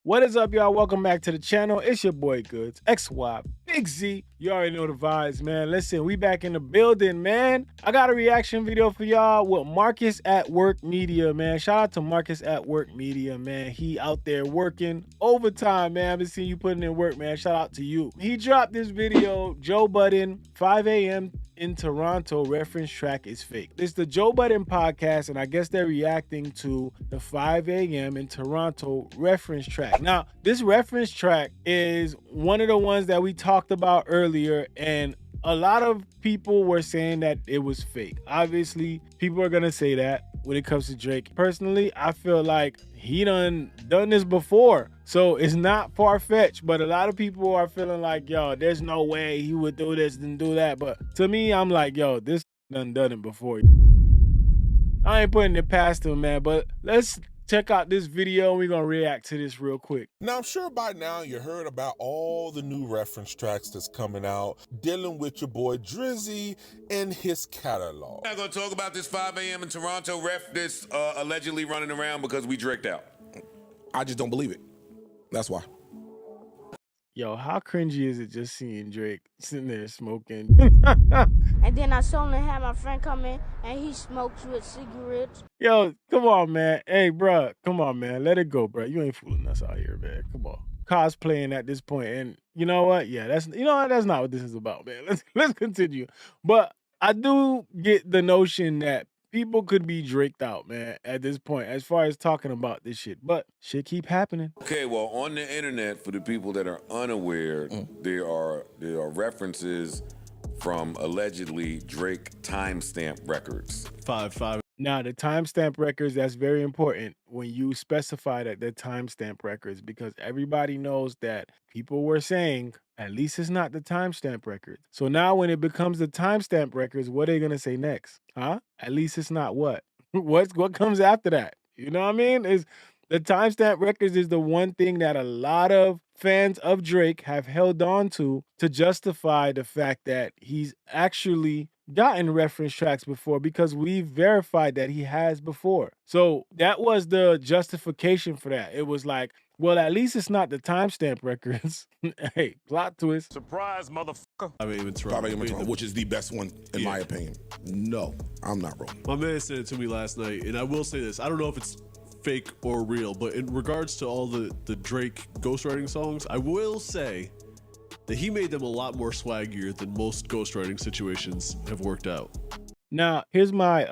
What is up, y'all? Welcome back to the channel. It's your boy Goods, XY, Big Z. You already know the vibes, man. Listen, we back in the building, man. I got a reaction video for y'all with Marcus at Work Media, man. Shout out to Marcus at Work Media, man. He out there working overtime, man. I've been seeing you putting in work, man. Shout out to you. He dropped this video, Joe Budden, 5 a.m. in Toronto reference track is fake. This is the Joe Budden podcast, and I guess they're reacting to the 5 a.m. in Toronto reference track. Now, this reference track is one of the ones that we talked about earlier, and a lot of people were saying that it was fake. Obviously, people are gonna say that when it comes to Drake. Personally, I feel like he done this before, so it's not far-fetched, but a lot of people are feeling like, yo, there's no way he would do this and do that. But to me, I'm like, yo, this done it before. I ain't putting it past him, man, but let's check out this video and we're gonna react to this real quick. Now, I'm sure by now you heard about all the new reference tracks that's coming out dealing with your boy Drizzy and his catalog. We're not gonna talk about this 5 a.m. in Toronto ref that's allegedly running around because we draked out. I just don't believe it. That's why. Yo, how cringy is it just seeing Drake sitting there smoking? And then I saw him had my friend come in and he smokes with cigarettes. Yo, come on, man. Hey, bro, come on, man. Let it go, bro. You ain't fooling us out here, man. Come on. Cosplaying at this point, and you know what? Yeah, that's that's not what this is about, man. Let's continue. But I do get the notion that people could be draked out, man, at this point, as far as talking about this shit. But shit keep happening. Okay, well, on the internet, for the people that are unaware, there are references from allegedly Drake timestamp records. Five. Now, the timestamp records, that's very important when you specify that they're timestamp records, because everybody knows that people were saying, at least it's not the timestamp records. So now when it becomes the timestamp records, what are they going to say next? Huh? At least it's not what? What comes after that? You know what I mean? Is the timestamp records is the one thing that a lot of fans of Drake have held on to justify the fact that he's actually gotten reference tracks before, because we've verified that he has before. So that was the justification for that. It was like, well, at least it's not the timestamp records. Hey, plot twist. Surprise, motherfucker. I mean, it's Probably which is the best one in my opinion. No, I'm not wrong. My man said it to me last night, and I will say this. I don't know if it's fake or real, but in regards to all the Drake ghostwriting songs, I will say that he made them a lot more swaggier than most ghostwriting situations have worked out. Now, here's my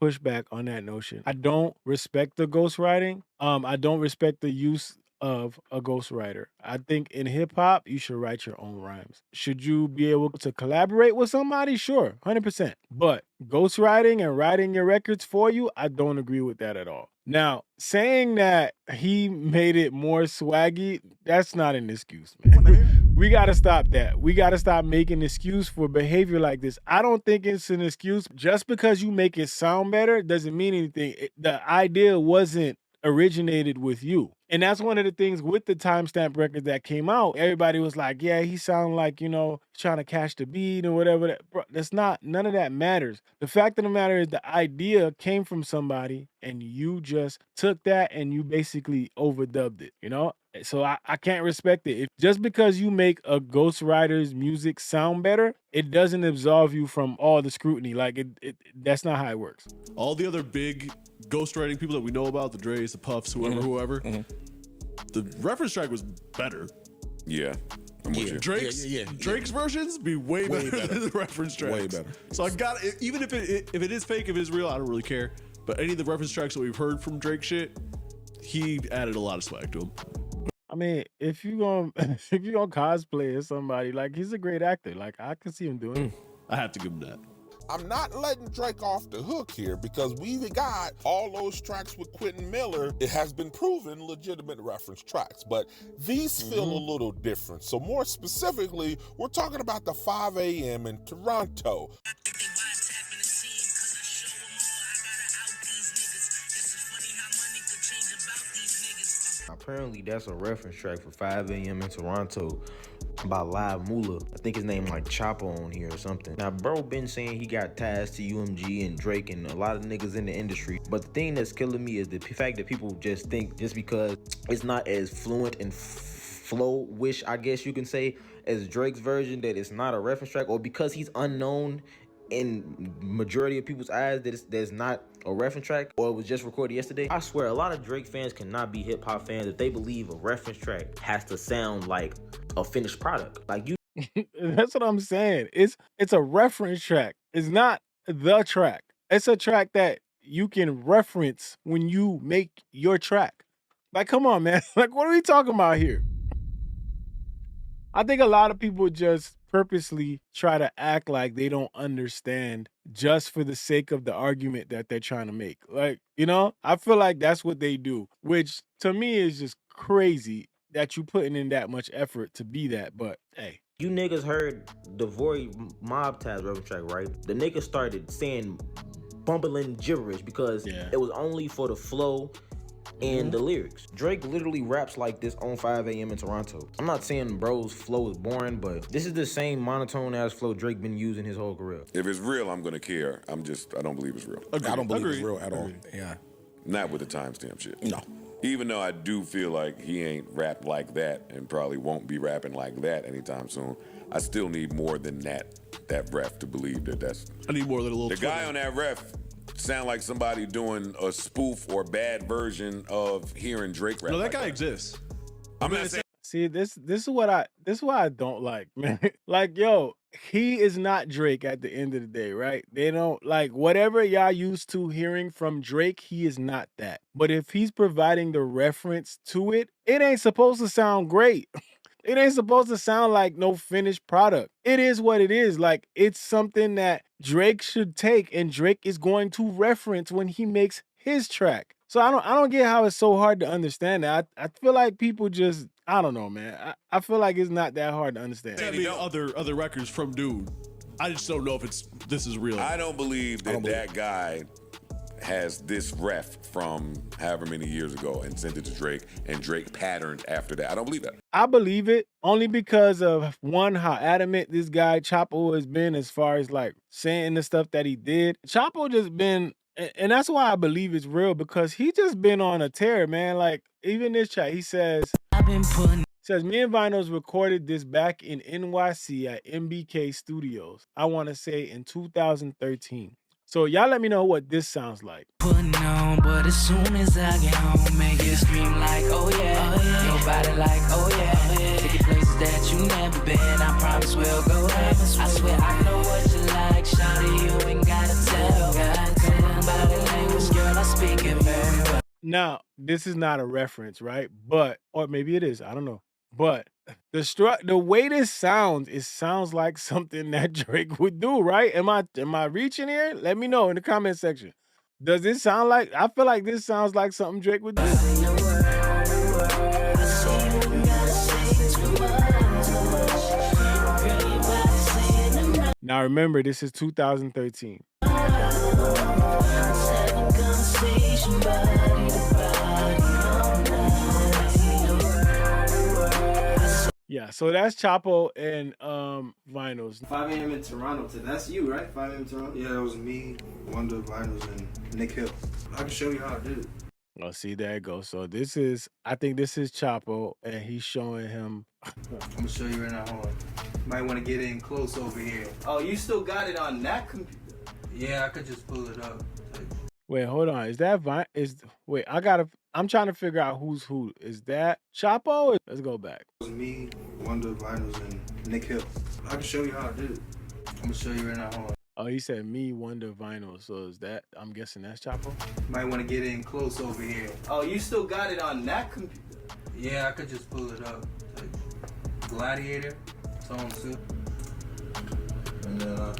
pushback on that notion. I don't respect the ghostwriting. I don't respect the use of a ghostwriter. I think in hip hop, you should write your own rhymes. Should you be able to collaborate with somebody? Sure, 100%. But ghostwriting and writing your records for you, I don't agree with that at all. Now, saying that he made it more swaggy, that's not an excuse, man. We got to stop that. We got to stop making excuse for behavior like this. I don't think it's an excuse. Just because you make it sound better doesn't mean anything. The idea wasn't originated with you. And that's one of the things with the timestamp records that came out. Everybody was like, yeah, he sounded like, trying to catch the beat or whatever. Bro, that's not, none of that matters. The fact of the matter is the idea came from somebody and you just took that and you basically overdubbed it, So I can't respect it. Just because you make a ghostwriter's music sound better, it doesn't absolve you from all the scrutiny. Like, that's not how it works. All the other big ghostwriting people that we know about, the Dre's, the Puffs, whoever, the reference track was better. Yeah. I'm with you. Drake's versions be way better than the reference tracks. Way better. So I got it. Even if it is fake, if it is real, I don't really care. But any of the reference tracks that we've heard from Drake shit, he added a lot of swag to them. I mean, if you gonna cosplay as somebody, like, he's a great actor. Like, I can see him doing it. I have to give him that. I'm not letting Drake off the hook here because we've got all those tracks with Quentin Miller. It has been proven legitimate reference tracks, but these feel a little different. So more specifically, we're talking about the 5 a.m. in Toronto. Apparently, that's a reference track for 5 a.m. in Toronto by Live Moolah. I think his name like Chapo on here or something. Now, bro been saying he got ties to UMG and Drake and a lot of niggas in the industry. But the thing that's killing me is the fact that people just think just because it's not as fluent and flow-wish, I guess you can say, as Drake's version, that it's not a reference track, or because he's unknown in majority of people's eyes that there's not a reference track, or it was just recorded yesterday. I swear a lot of Drake fans cannot be hip-hop fans if they believe a reference track has to sound like a finished product. Like you That's what I'm saying. It's a reference track. It's not the track. It's a track that you can reference when you make your track. Like, come on, man. Like, what are we talking about here? I think a lot of people just purposely try to act like they don't understand just for the sake of the argument that they're trying to make. Like, I feel like that's what they do, which to me is just crazy that you putting in that much effort to be that. But hey, you niggas heard the Vory Mob Taz reference track, right? The niggas started saying bumbling gibberish because it was only for the flow and the lyrics. Drake literally raps like this on 5 a.m. in Toronto. I'm not saying bro's flow is boring, but this is the same monotone ass flow Drake been using his whole career. If it's real, I'm gonna care. I don't believe it's real. I don't believe it's real at all. Yeah. Not with the timestamp shit. No. Even though I do feel like he ain't rapped like that and probably won't be rapping like that anytime soon, I still need more than that ref to believe that's... I need more than a little... The guy on that ref sound like somebody doing a spoof or bad version of hearing Drake rap. No, that guy exists. I'm not saying... See, this is what I don't like, man. Like, yo, he is not Drake at the end of the day, right? They don't like whatever y'all used to hearing from Drake, he is not that. But if he's providing the reference to it, it ain't supposed to sound great. It ain't supposed to sound like no finished product. It is what it is. Like, it's something that Drake should take and Drake is going to reference when he makes his track. So I don't get how it's so hard to understand that. I feel like people just, I don't know, man. I feel like it's not that hard to understand. I mean, other records from dude. I just don't know if this is real. I don't believe that guy has this ref from however many years ago and sent it to Drake, and Drake patterned after that. I don't believe that. I believe it only because of, one, how adamant this guy Chapo has been as far as like saying the stuff that he did. Chapo just been, and that's why I believe it's real, because he just been on a tear, man. Like, even this chat, he says, me and Vinos recorded this back in NYC at MBK Studios. I want to say in 2013. So y'all let me know what this sounds like. Putting on, but as soon as I get home, make you scream like, oh yeah, your body like, oh yeah, take you places that you never been, I promise we'll go there. I swear I know what you like, shawty, you ain't gotta tell, body language, girl, I speak it very well. Now, this is not a reference, right? But, or maybe it is, I don't know. But the way this sounds, it sounds like something that Drake would do, right? Am I reaching here? Let me know in the comment section. Does this sound like, I feel like this sounds like something Drake would do. Now remember, this is 2013. Yeah, so that's Chapo and Vinos. 5 a.m. in Toronto. That's you, right? 5 a.m. in Toronto? Yeah, that was me, Wonder, Vinos, and Nick Hill. I can show you how I did it. Oh, see, there it goes. So this is, I think this is Chapo, and he's showing him. I'm going to show you right now. Hold on. Might want to get in close over here. Oh, you still got it on that computer? Yeah, I could just pull it up. Wait, hold on. Is that I'm trying to figure out who's who. Is that Chapo? Let's go back. It was me, Wonder, Vinos, and Nick Hill. I can show you how I did it. I'm going to show you right now. Hold on. Oh, he said me, Wonder, Vinyl. So is that, I'm guessing that's Chapo? Might want to get in close over here. Oh, you still got it on that computer? Yeah, I could just pull it up. Gladiator, Tone Suit. And then,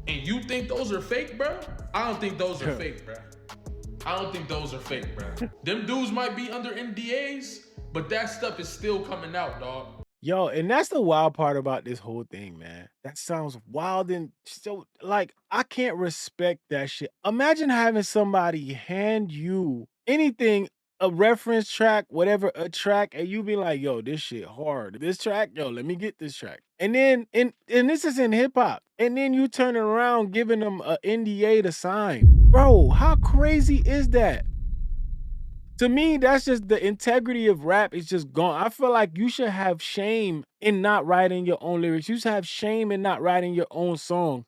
And you think those are fake, bro? I don't think those are fake, bro. I don't think those are fake, bro. Them dudes might be under NDAs, but that stuff is still coming out, dog. Yo, and that's the wild part about this whole thing, man. That sounds wild and so like I can't respect that shit. Imagine having somebody hand you anything, a reference track, whatever, a track, and you be like, yo, this shit hard. This track, yo, let me get this track. And then and this is in hip hop. And then you turn around giving them a NDA to sign. Bro, how crazy is that? To me, that's just the integrity of rap is just gone. I feel like you should have shame in not writing your own lyrics. You should have shame in not writing your own song.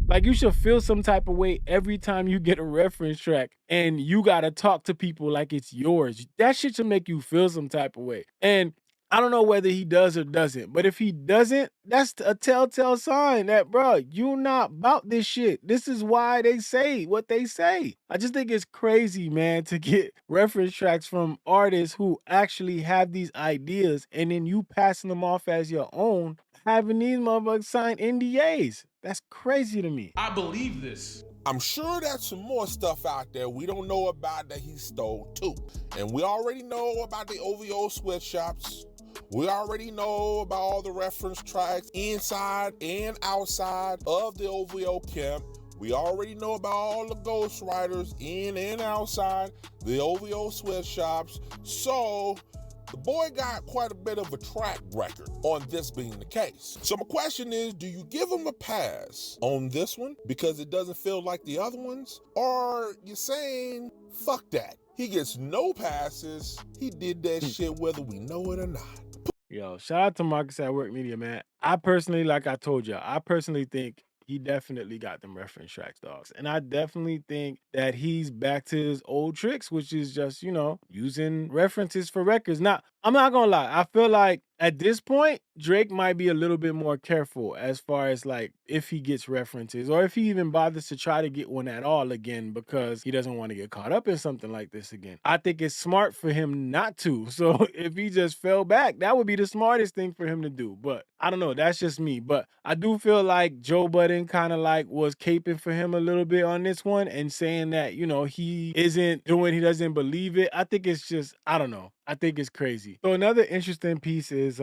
Like you should feel some type of way every time you get a reference track and you gotta talk to people like it's yours. That shit should make you feel some type of way. And I don't know whether he does or doesn't, but if he doesn't, that's a telltale sign that, bro, you not about this shit. This is why they say what they say. I just think it's crazy, man, to get reference tracks from artists who actually have these ideas and then you passing them off as your own, having these motherfuckers sign NDAs. That's crazy to me. I believe this. I'm sure there's some more stuff out there we don't know about that he stole too. And we already know about the OVO sweatshops. We already know about all the reference tracks inside and outside of the OVO camp. We already know about all the ghostwriters in and outside the OVO sweatshops. So the boy got quite a bit of a track record on this being the case. So my question is, do you give him a pass on this one because it doesn't feel like the other ones? Or you saying, fuck that. He gets no passes. He did that shit whether we know it or not. Yo, shout out to Marcus at Work Media, man. I personally, like I told you, I personally think he definitely got them reference tracks, dogs. And I definitely think that he's back to his old tricks, which is just, using references for records. Now, I'm not gonna lie. I feel like at this point, Drake might be a little bit more careful as far as like if he gets references or if he even bothers to try to get one at all again because he doesn't want to get caught up in something like this again. I think it's smart for him not to. So if he just fell back, that would be the smartest thing for him to do. But I don't know. That's just me. But I do feel like Joe Budden kind of like was caping for him a little bit on this one and saying that, he isn't doing, he doesn't believe it. I think it's just, I don't know. I think it's crazy. So another interesting piece is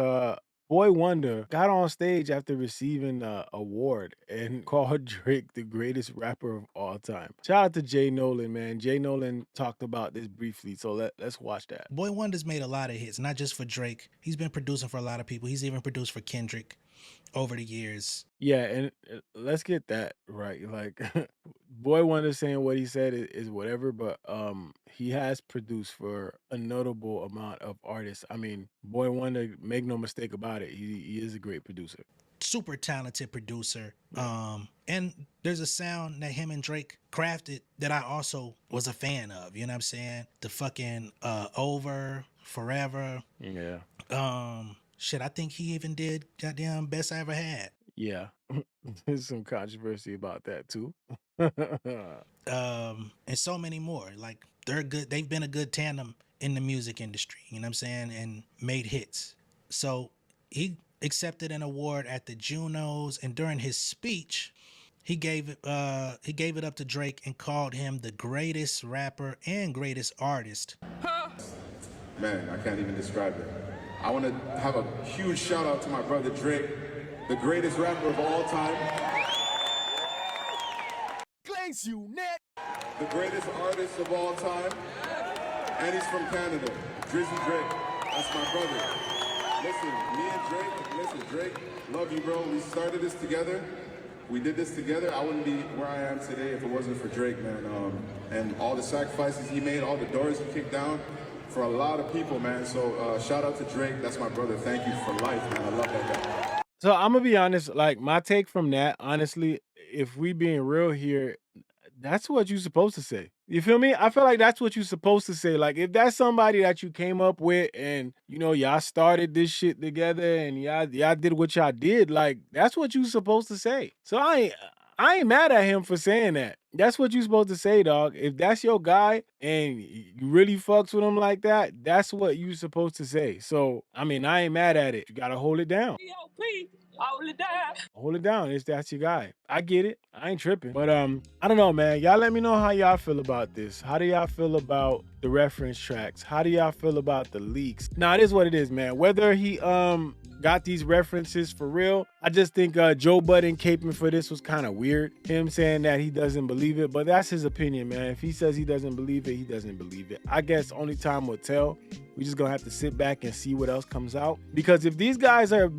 Boy Wonder got on stage after receiving an award and called Drake the greatest rapper of all time. Shout out to Jay Nolan, man. Jay Nolan talked about this briefly, so let's watch that. Boy Wonder's made a lot of hits, not just for Drake. He's been producing for a lot of people. He's even produced for Kendrick over the years. Yeah, and let's get that right. Like, Boy Wonder saying what he said is whatever, but he has produced for a notable amount of artists. I mean, Boy Wonder, make no mistake about it, he is a great producer. Super talented producer. And there's a sound that him and Drake crafted that I also was a fan of. You know what I'm saying? The fucking Over, Forever. Yeah. Shit, I think he even did goddamn Best I Ever Had. Yeah. There's some controversy about that too. And so many more. Like they're good. They've been a good tandem in the music industry, you know what I'm saying? And made hits. So he accepted an award at the Junos, and during his speech, he gave it up to Drake and called him the greatest rapper and greatest artist. Man, I can't even describe it. I want to have a huge shout out to my brother Drake, the greatest rapper of all time. Glaze you, net. The greatest artist of all time. And he's from Canada. Drizzy Drake. That's my brother. Listen, me and Drake, love you, bro. We started this together. We did this together. I wouldn't be where I am today if it wasn't for Drake, man. And all the sacrifices he made, all the doors he kicked down for a lot of people, man. So shout out to Drake. That's my brother. Thank you for life, man. I love that guy. So I'm gonna be honest, like my take from that, honestly, if we being real here, that's what you're supposed to say. You feel me? I feel like that's what you're supposed to say. Like if that's somebody that you came up with and y'all started this shit together and y'all did what y'all did, like that's what you're supposed to say. So I ain't mad at him for saying that. That's what you're supposed to say, dog. If that's your guy and you really fucks with him like that, that's what you're supposed to say. So, I mean, I ain't mad at it. You gotta hold it down. Hold it down. That's your guy. I get it. I ain't tripping. But I don't know, man. Y'all let me know how y'all feel about this. How do y'all feel about the reference tracks? How do y'all feel about the leaks? Now, it is what it is, man. Whether he got these references for real, I just think Joe Budden caping for this was kind of weird. Him saying that he doesn't believe it, but that's his opinion, man. If he says he doesn't believe it, he doesn't believe it. I guess only time will tell. We just gonna have to sit back and see what else comes out. Because if these guys are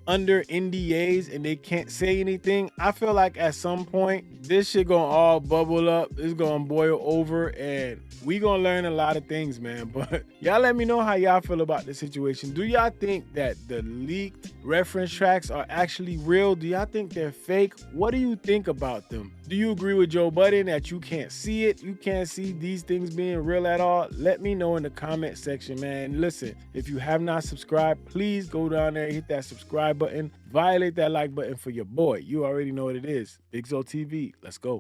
under NDAs and they can't say anything, I feel like at some point this shit gonna all bubble up. It's gonna boil over, and we gonna learn a lot of things, man. But y'all let me know how y'all feel about the situation. Do y'all think that the leaked reference tracks are actually real? Do y'all think they're fake? What do you think about them? Do you agree with Joe Budden that you can't see it? You can't see these things being real at all? Let me know in the comment section, man. Listen, if you have not subscribed, please go down there, hit that subscribe button, violate that like button for your boy. You already know what it is. BigZoeTV. Let's go.